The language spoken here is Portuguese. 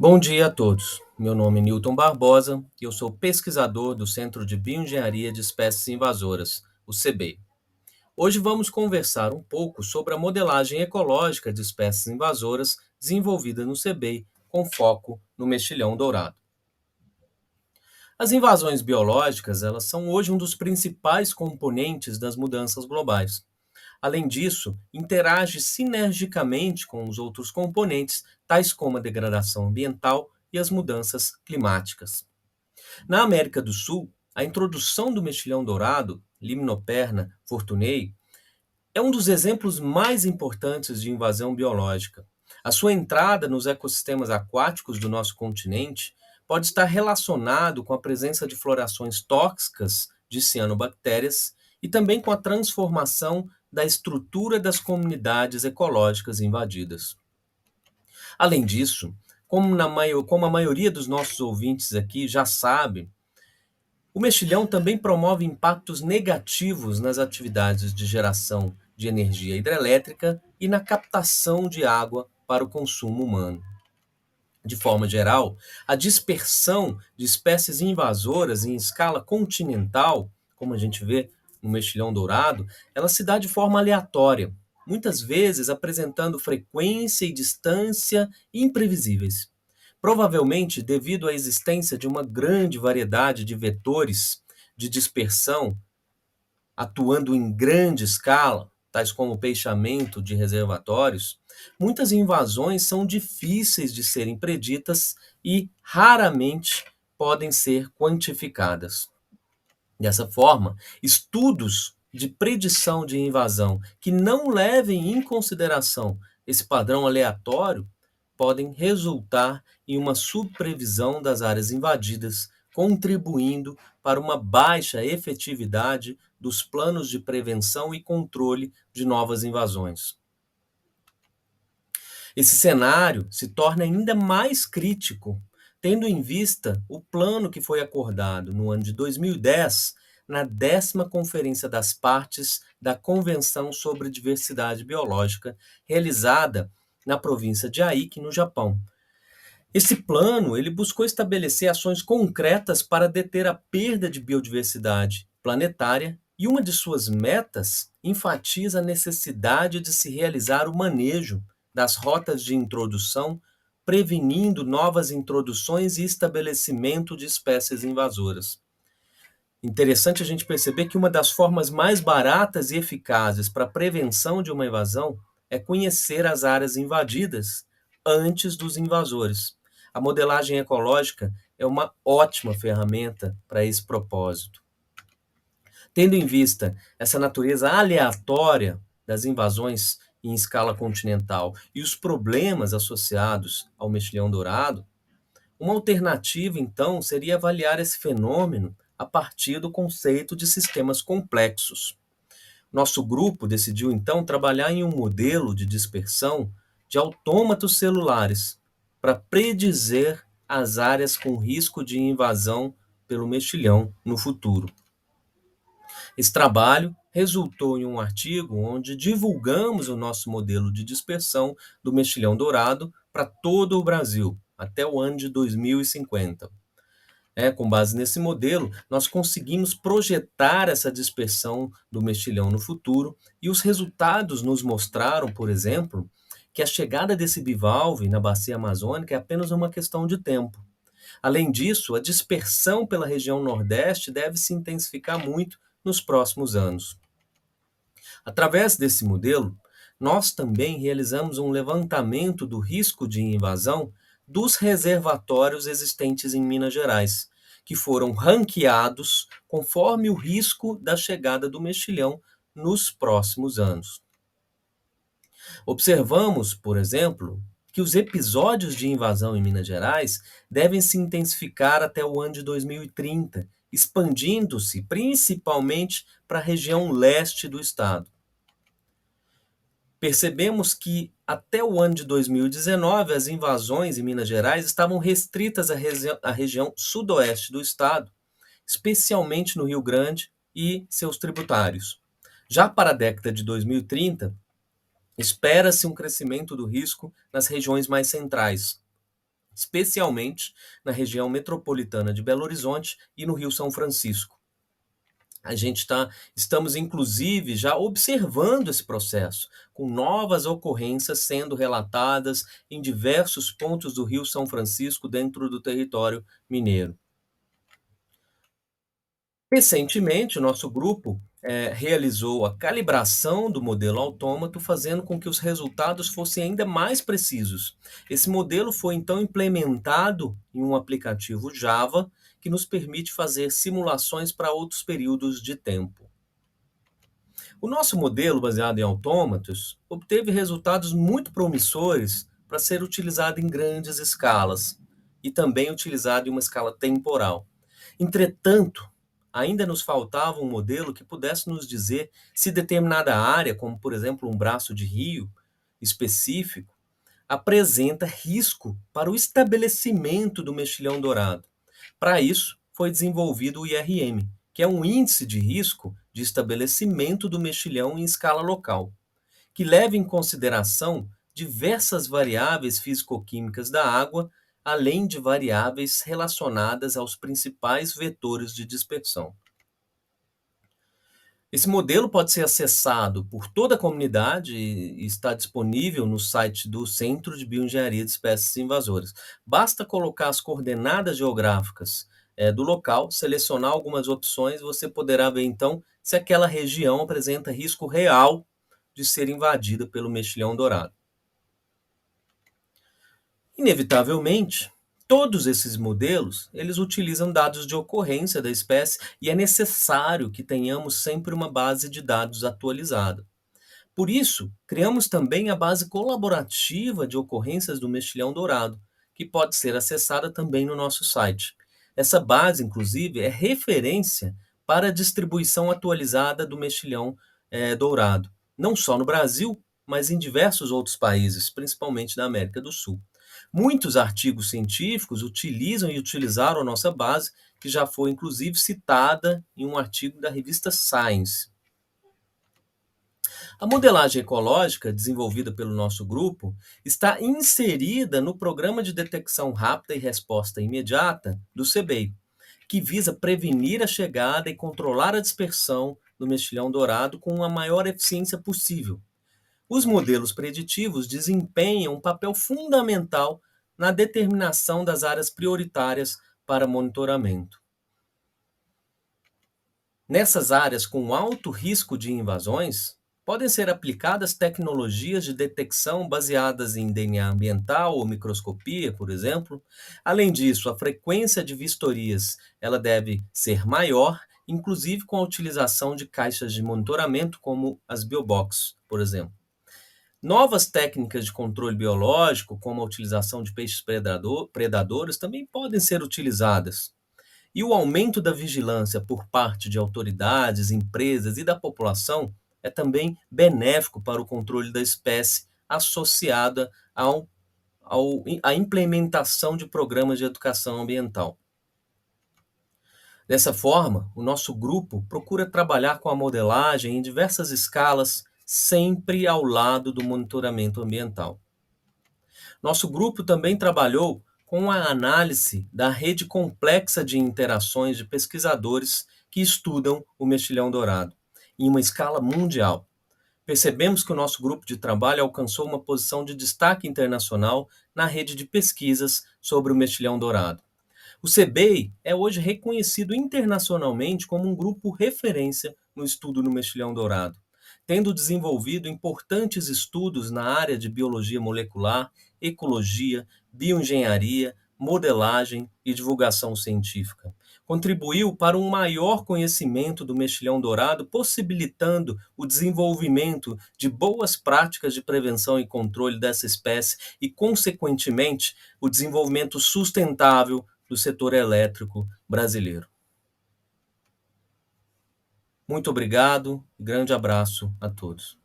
Bom dia a todos. Meu nome é Newton Barbosa e eu sou pesquisador do Centro de Bioengenharia de Espécies Invasoras, o CBI. Hoje vamos conversar um pouco sobre a modelagem ecológica de espécies invasoras desenvolvida no CBI, com foco no mexilhão dourado. As invasões biológicas, elas são hoje um dos principais componentes das mudanças globais. Além disso, interage sinergicamente com os outros componentes, tais como a degradação ambiental e as mudanças climáticas. Na América do Sul, a introdução do mexilhão dourado, Limnoperna fortunei, é um dos exemplos mais importantes de invasão biológica. A sua entrada nos ecossistemas aquáticos do nosso continente pode estar relacionado com a presença de florações tóxicas de cianobactérias e também com a transformação da estrutura das comunidades ecológicas invadidas. Além disso, como a maioria dos nossos ouvintes aqui já sabe, o mexilhão também promove impactos negativos nas atividades de geração de energia hidrelétrica e na captação de água para o consumo humano. De forma geral, a dispersão de espécies invasoras em escala continental, como a gente vê no mexilhão dourado, ela se dá de forma aleatória, muitas vezes apresentando frequência e distância imprevisíveis. Provavelmente devido à existência de uma grande variedade de vetores de dispersão atuando em grande escala, tais como o peixamento de reservatórios, muitas invasões são difíceis de serem preditas e raramente podem ser quantificadas. Dessa forma, estudos de predição de invasão que não levem em consideração esse padrão aleatório podem resultar em uma subprevisão das áreas invadidas, contribuindo para uma baixa efetividade dos planos de prevenção e controle de novas invasões. Esse cenário se torna ainda mais crítico, tendo em vista o plano que foi acordado no ano de 2010, na 10ª Conferência das Partes da Convenção sobre Diversidade Biológica, realizada na província de Aichi, no Japão. Esse plano, ele buscou estabelecer ações concretas para deter a perda de biodiversidade planetária e uma de suas metas enfatiza a necessidade de se realizar o manejo das rotas de introdução, prevenindo novas introduções e estabelecimento de espécies invasoras. Interessante a gente perceber que uma das formas mais baratas e eficazes para a prevenção de uma invasão é conhecer as áreas invadidas antes dos invasores. A modelagem ecológica é uma ótima ferramenta para esse propósito. Tendo em vista essa natureza aleatória das invasões em escala continental e os problemas associados ao mexilhão dourado, uma alternativa, então, seria avaliar esse fenômeno a partir do conceito de sistemas complexos. Nosso grupo decidiu, então, trabalhar em um modelo de dispersão de autômatos celulares para predizer as áreas com risco de invasão pelo mexilhão no futuro. Esse trabalho resultou em um artigo onde divulgamos o nosso modelo de dispersão do mexilhão dourado para todo o Brasil, até o ano de 2050. Com base nesse modelo, nós conseguimos projetar essa dispersão do mexilhão no futuro e os resultados nos mostraram, por exemplo, que a chegada desse bivalve na bacia amazônica é apenas uma questão de tempo. Além disso, a dispersão pela região Nordeste deve se intensificar muito nos próximos anos. Através desse modelo, nós também realizamos um levantamento do risco de invasão dos reservatórios existentes em Minas Gerais, que foram ranqueados conforme o risco da chegada do mexilhão nos próximos anos. Observamos, por exemplo, que os episódios de invasão em Minas Gerais devem se intensificar até o ano de 2030, expandindo-se principalmente para a região leste do estado. Percebemos que até o ano de 2019 as invasões em Minas Gerais estavam restritas à região sudoeste do estado, especialmente no Rio Grande e seus tributários. Já para a década de 2030, espera-se um crescimento do risco nas regiões mais centrais. especialmente na região metropolitana de Belo Horizonte e no Rio São Francisco. Estamos inclusive já observando esse processo, com novas ocorrências sendo relatadas em diversos pontos do Rio São Francisco dentro do território mineiro. Recentemente, o nosso grupo realizou a calibração do modelo autômato, fazendo com que os resultados fossem ainda mais precisos. Esse modelo foi então implementado em um aplicativo Java que nos permite fazer simulações para outros períodos de tempo. O nosso modelo, baseado em autômatos, obteve resultados muito promissores para ser utilizado em grandes escalas e também utilizado em uma escala temporal. Entretanto, ainda nos faltava um modelo que pudesse nos dizer se determinada área, como por exemplo um braço de rio específico, apresenta risco para o estabelecimento do mexilhão dourado. Para isso, foi desenvolvido o IRM, que é um índice de risco de estabelecimento do mexilhão em escala local, que leva em consideração diversas variáveis físico-químicas da água, além de variáveis relacionadas aos principais vetores de dispersão. Esse modelo pode ser acessado por toda a comunidade e está disponível no site do Centro de Bioengenharia de Espécies Invasoras. Basta colocar as coordenadas geográficas do local, selecionar algumas opções, você poderá ver então se aquela região apresenta risco real de ser invadida pelo mexilhão dourado. Inevitavelmente, todos esses modelos, eles utilizam dados de ocorrência da espécie e é necessário que tenhamos sempre uma base de dados atualizada. Por isso, criamos também a base colaborativa de ocorrências do mexilhão dourado, que pode ser acessada também no nosso site. Essa base, inclusive, é referência para a distribuição atualizada do mexilhão dourado, não só no Brasil, mas em diversos outros países, principalmente da América do Sul. Muitos artigos científicos utilizam e utilizaram a nossa base, que já foi inclusive citada em um artigo da revista Science. A modelagem ecológica, desenvolvida pelo nosso grupo, está inserida no Programa de Detecção Rápida e Resposta Imediata do CBEI, que visa prevenir a chegada e controlar a dispersão do mexilhão dourado com a maior eficiência possível. Os modelos preditivos desempenham um papel fundamental na determinação das áreas prioritárias para monitoramento. Nessas áreas com alto risco de invasões, podem ser aplicadas tecnologias de detecção baseadas em DNA ambiental ou microscopia, por exemplo. Além disso, a frequência de vistorias ela deve ser maior, inclusive com a utilização de caixas de monitoramento como as biobox, por exemplo. Novas técnicas de controle biológico, como a utilização de peixes predadores, também podem ser utilizadas. E o aumento da vigilância por parte de autoridades, empresas e da população é também benéfico para o controle da espécie, associada à implementação de programas de educação ambiental. Dessa forma, o nosso grupo procura trabalhar com a modelagem em diversas escalas, sempre ao lado do monitoramento ambiental. Nosso grupo também trabalhou com a análise da rede complexa de interações de pesquisadores que estudam o mexilhão dourado, em uma escala mundial. Percebemos que o nosso grupo de trabalho alcançou uma posição de destaque internacional na rede de pesquisas sobre o mexilhão dourado. O CBEI é hoje reconhecido internacionalmente como um grupo referência no estudo no mexilhão dourado, tendo desenvolvido importantes estudos na área de biologia molecular, ecologia, bioengenharia, modelagem e divulgação científica. Contribuiu para um maior conhecimento do mexilhão dourado, possibilitando o desenvolvimento de boas práticas de prevenção e controle dessa espécie e, consequentemente, o desenvolvimento sustentável do setor elétrico brasileiro. Muito obrigado e grande abraço a todos.